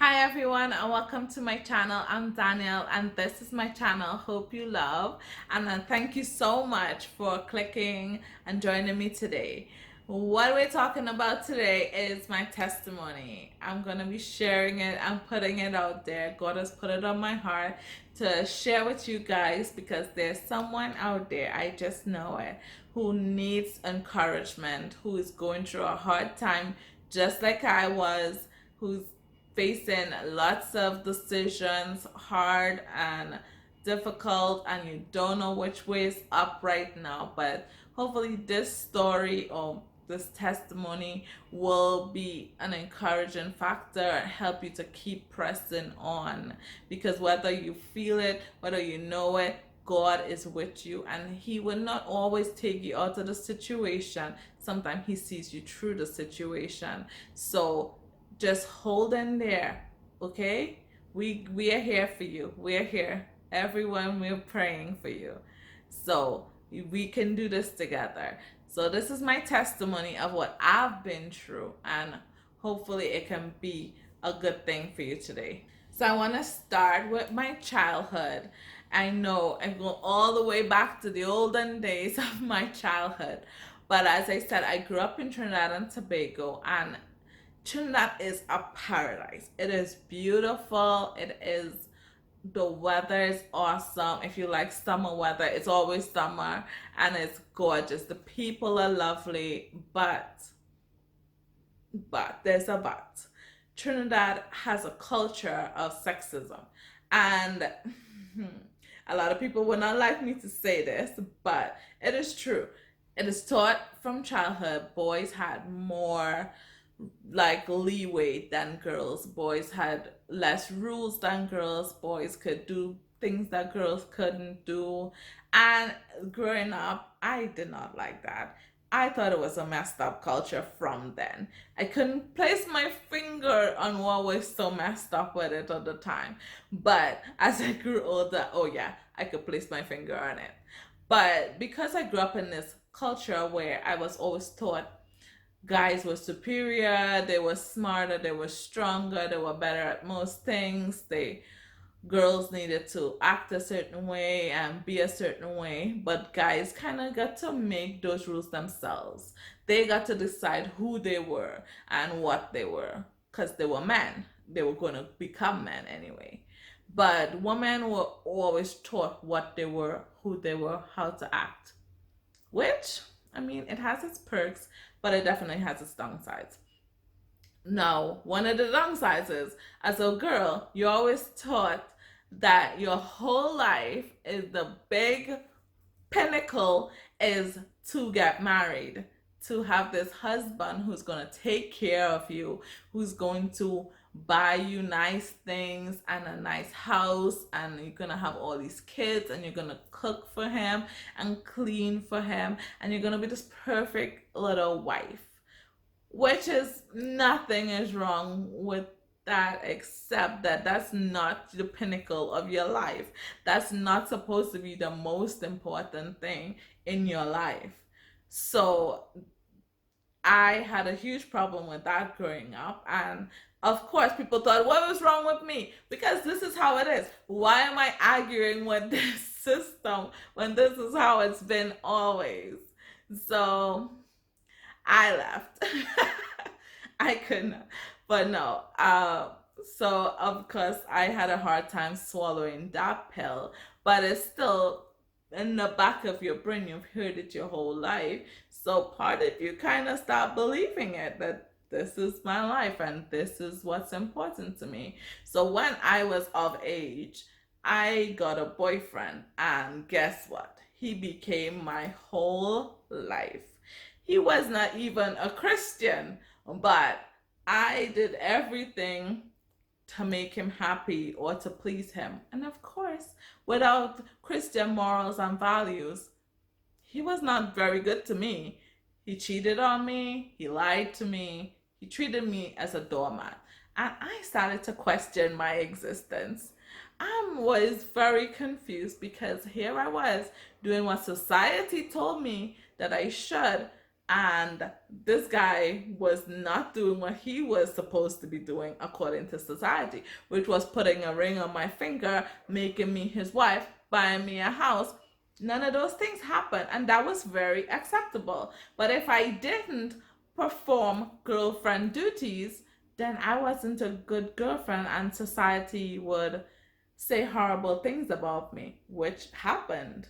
Hi everyone and welcome to my channel. I'm Danielle and this is my channel. Hope you love and thank you so much for clicking and joining me today. What we're talking about today is my testimony. I'm going to be sharing it and putting it out there. God has put it on my heart to share with you guys because there's someone out there, I just know it, who needs encouragement, who is going through a hard time just like I was, who's facing lots of decisions, hard and difficult, and you don't know which way is up right now. But hopefully, this story or this testimony will be an encouraging factor and help you to keep pressing on. Because whether you feel it, whether you know it, God is with you and He will not always take you out of the situation. Sometimes He sees you through the situation. So just hold in there, okay? We are here for you. We are here. Everyone, we're praying for you. So we can do this together. So this is my testimony of what I've been through, and hopefully it can be a good thing for you today. So I want to start with my childhood. I know I go all the way back to the olden days of my childhood. But as I said, I grew up in Trinidad and Tobago, and Trinidad is a paradise. It is beautiful. The weather is awesome. If you like summer weather, it's always summer and it's gorgeous. The people are lovely, but there's a but. Trinidad has a culture of sexism. And a lot of people would not like me to say this, but it is true. It is taught from childhood boys had more like leeway than girls. Boys had less rules than girls. Boys could do things that girls couldn't do. And growing up, I did not like that. I thought it was a messed up culture from then. I couldn't place my finger on what was so messed up with it at the time. But as I grew older, oh yeah, I could place my finger on it. But because I grew up in this culture where I was always taught guys were superior, they were smarter, they were stronger, they were better at most things. They girls needed to act a certain way and be a certain way, but guys kind of got to make those rules themselves. They got to decide who they were and what they were because they were men. They were going to become men anyway. But women were always taught what they were, who they were, how to act, which, I mean, it has its perks, but it definitely has its downsides. Now, one of the downsides is, as a girl, you're always taught that your whole life is the big pinnacle is to get married, to have this husband who's going to take care of you, who's going to buy you nice things and a nice house, and you're going to have all these kids, and you're going to cook for him and clean for him, and you're going to be this perfect little wife, which is nothing is wrong with that except that that's not the pinnacle of your life. That's not supposed to be the most important thing in your life. So I had a huge problem with that growing up. And of course, people thought, what was wrong with me? Because this is how it is. Why am I arguing with this system when this is how it's been always? So I left. I couldn't. But no. So of course I had a hard time swallowing that pill, but it's still in the back of your brain. You've heard it your whole life. So part of you kind of start believing it that this is my life and this is what's important to me. So when I was of age, I got a boyfriend, and guess what? He became my whole life. He was not even a Christian, but I did everything to make him happy or to please him. And of course, without Christian morals and values, he was not very good to me. He cheated on me, he lied to me, he treated me as a doormat. And I started to question my existence. I was very confused because here I was doing what society told me that I should, And this guy was not doing what he was supposed to be doing according to society, which was putting a ring on my finger, making me his wife, buying me a house. None of those things happened, and that was very acceptable. But if I didn't perform girlfriend duties, then I wasn't a good girlfriend, and society would say horrible things about me, which happened.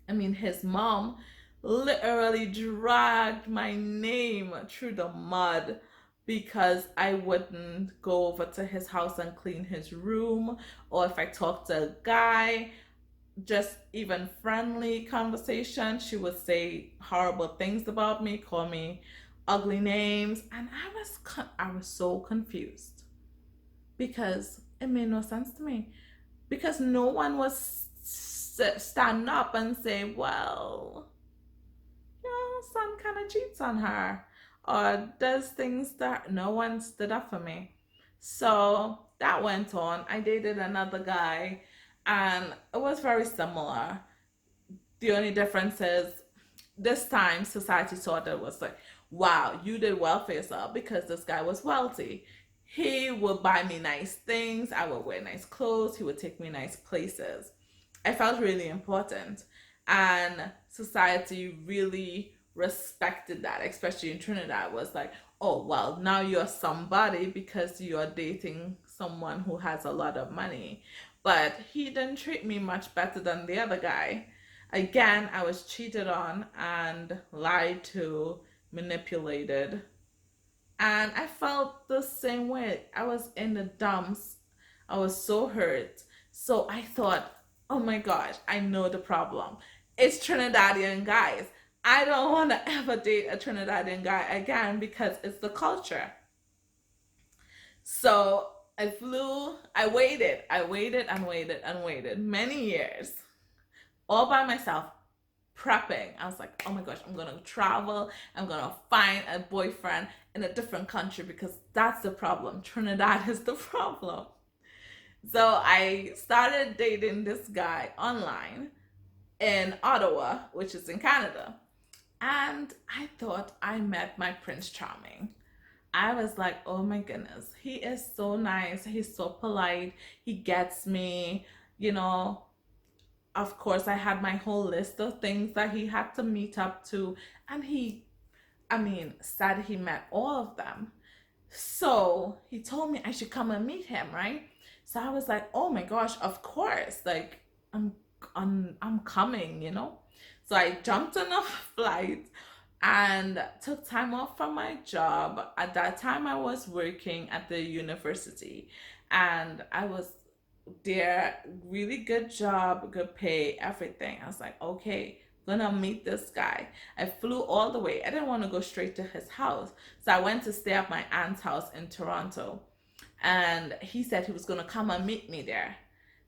I mean, his mom literally dragged my name through the mud because I wouldn't go over to his house and clean his room, or if I talked to a guy, just even friendly conversation, she would say horrible things about me, call me ugly names, and I was so confused because it made no sense to me, because no one was stand up and say, well, your son kind of cheats on her or does things that no one stood up for me. So that went on. I dated another guy and it was very similar. The only difference is this time society thought it was like, wow, you did well for yourself because this guy was wealthy. He would buy me nice things, I would wear nice clothes, he would take me nice places. I felt really important. And society really respected that, especially in Trinidad. It was like, oh, well, now you're somebody because you're dating someone who has a lot of money. But he didn't treat me much better than the other guy. Again, I was cheated on and lied to, manipulated. And I felt the same way. I was in the dumps. I was so hurt. So I thought, oh my gosh, I know the problem. It's Trinidadian guys. I don't want to ever date a Trinidadian guy again because it's the culture. So I waited and waited and waited many years all by myself, prepping. I was like, oh my gosh, I'm gonna travel. I'm gonna find a boyfriend in a different country because that's the problem. Trinidad is the problem. So I started dating this guy online in Ottawa, which is in Canada. And I thought I met my Prince Charming. I was like, oh my goodness, he is so nice. He's so polite. He gets me, you know, of course, I had my whole list of things that he had to meet up to, and said he met all of them. So he told me I should come and meet him, right? So I was like, oh my gosh, of course, like I'm coming. So I jumped on a flight and took time off from my job. At that time, I was working at the university, and I was their really good job, good pay, everything. I was like, okay, gonna meet this guy. I flew all the way. I didn't want to go straight to his house. So I went to stay at my aunt's house in Toronto. And he said he was gonna come and meet me there.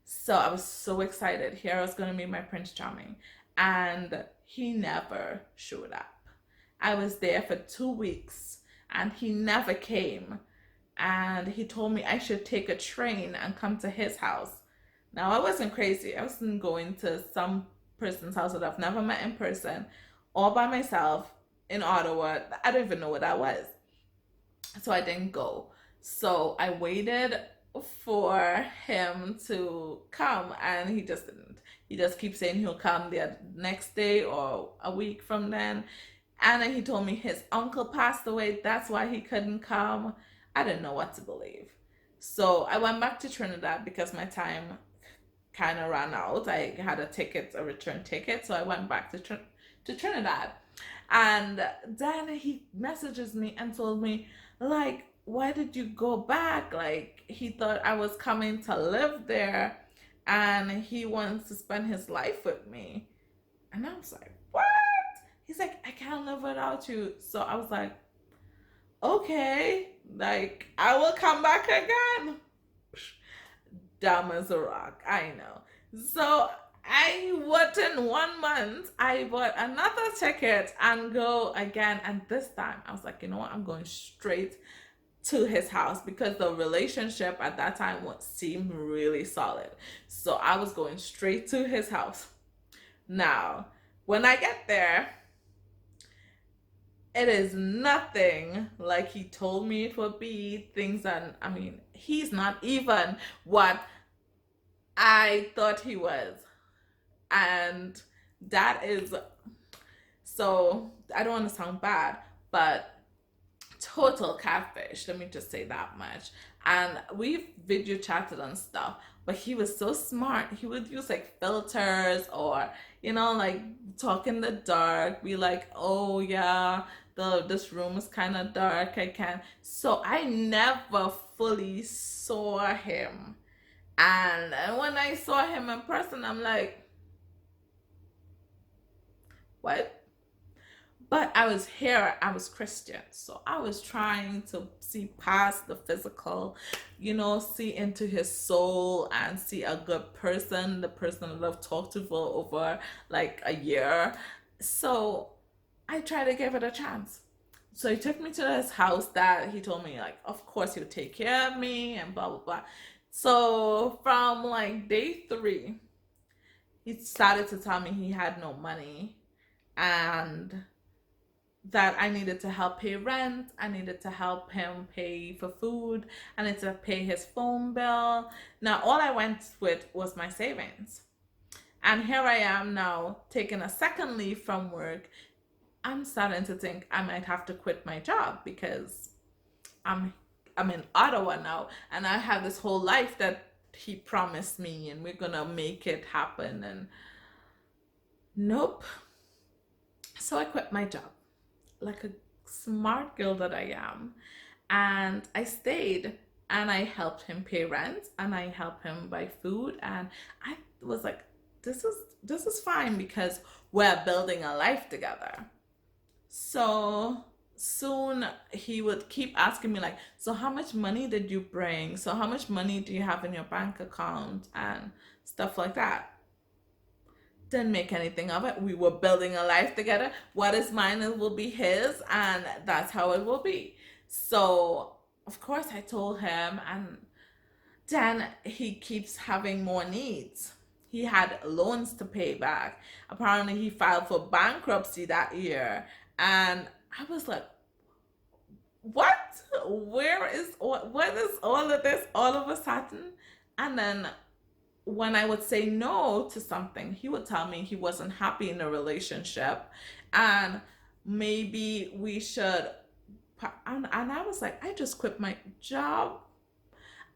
So I was so excited. Here I was gonna meet my Prince Charming. And he never showed up. I was there for 2 weeks and he never came, and he told me I should take a train and come to his house. Now, I wasn't crazy. I wasn't going to some person's house that I've never met in person, all by myself in Ottawa. I don't even know what that was. So I didn't go. So I waited for him to come, and he just didn't. He just keeps saying he'll come the next day or a week from then. And then he told me his uncle passed away. That's why he couldn't come. I didn't know what to believe. So I went back to Trinidad because my time kind of ran out. I had a return ticket. So I went back to Trinidad. And then he messages me and told me, like, why did you go back? Like, he thought I was coming to live there and he wants to spend his life with me. And I was like, what? He's like, I can't live without you. So I was like, okay, like, I will come back again. Dumb as a rock, I know. So within 1 month, I bought another ticket and go again. And this time, I was like, you know what? I'm going straight to his house because the relationship at that time seemed really solid. So I was going straight to his house. Now, when I get there, it is nothing like he told me it would be. Things that, I mean, he's not even what I thought he was. And that is, so I don't want to sound bad, but total catfish. Let me just say that much. And we've video chatted and stuff, but he was so smart. He would use like filters or, like talk in the dark, be like, oh yeah, this room is kind of dark. I can't. So I never fully saw him. And when I saw him in person, I'm like, what? But I was here, I was Christian. So I was trying to see past the physical, see into his soul and see a good person, the person that I've talked to for over like a year. So I tried to give it a chance. So he took me to his house that he told me, like, of course he would take care of me and blah, blah, blah. So from like day three, he started to tell me he had no money and that I needed to help pay rent, I needed to help him pay for food, I needed to pay his phone bill. Now, all I went with was my savings. And here I am now taking a second leave from work. I'm starting to think I might have to quit my job because I'm I'm in Ottawa now and I have this whole life that he promised me and we're gonna make it happen and nope. So I quit my job like a smart girl that I am. And I stayed and I helped him pay rent and I helped him buy food and I was like, this is fine because we're building a life together. So soon he would keep asking me like, so how much money did you bring? So how much money do you have in your bank account and stuff like that? Didn't make anything of it. We were building a life together. What is mine will be his, and that's how it will be. So, of course, I told him, and then he keeps having more needs. He had loans to pay back. Apparently, he filed for bankruptcy that year, and I was like, what? What is all of this all of a sudden? And then when I would say no to something, he would tell me he wasn't happy in a relationship and maybe we should. And I was like, I just quit my job.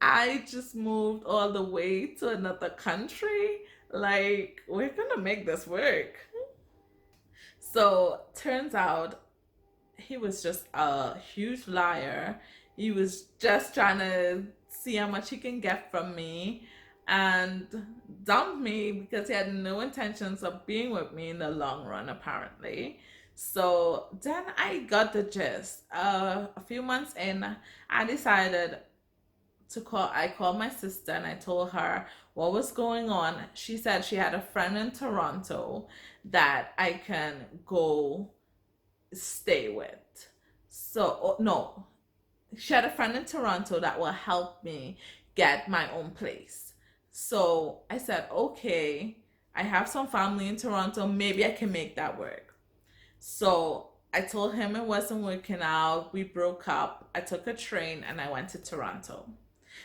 I just moved all the way to another country. Like, we're gonna make this work. So, turns out he was just a huge liar. He was just trying to see how much he can get from me and dumped me because he had no intentions of being with me in the long run, apparently. So then I got the gist. A few months in, I decided to call. I called my sister and I told her what was going on. She said she had a friend in Toronto that I can go stay with. So, oh, no, she had a friend in Toronto that will help me get my own place. So I said, okay, I have some family in Toronto. Maybe I can make that work. So I told him it wasn't working out. We broke up. I took a train and I went to Toronto.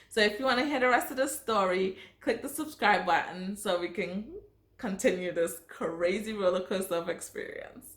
So if you want to hear the rest of the story, click the subscribe button so we can continue this crazy roller coaster of experience.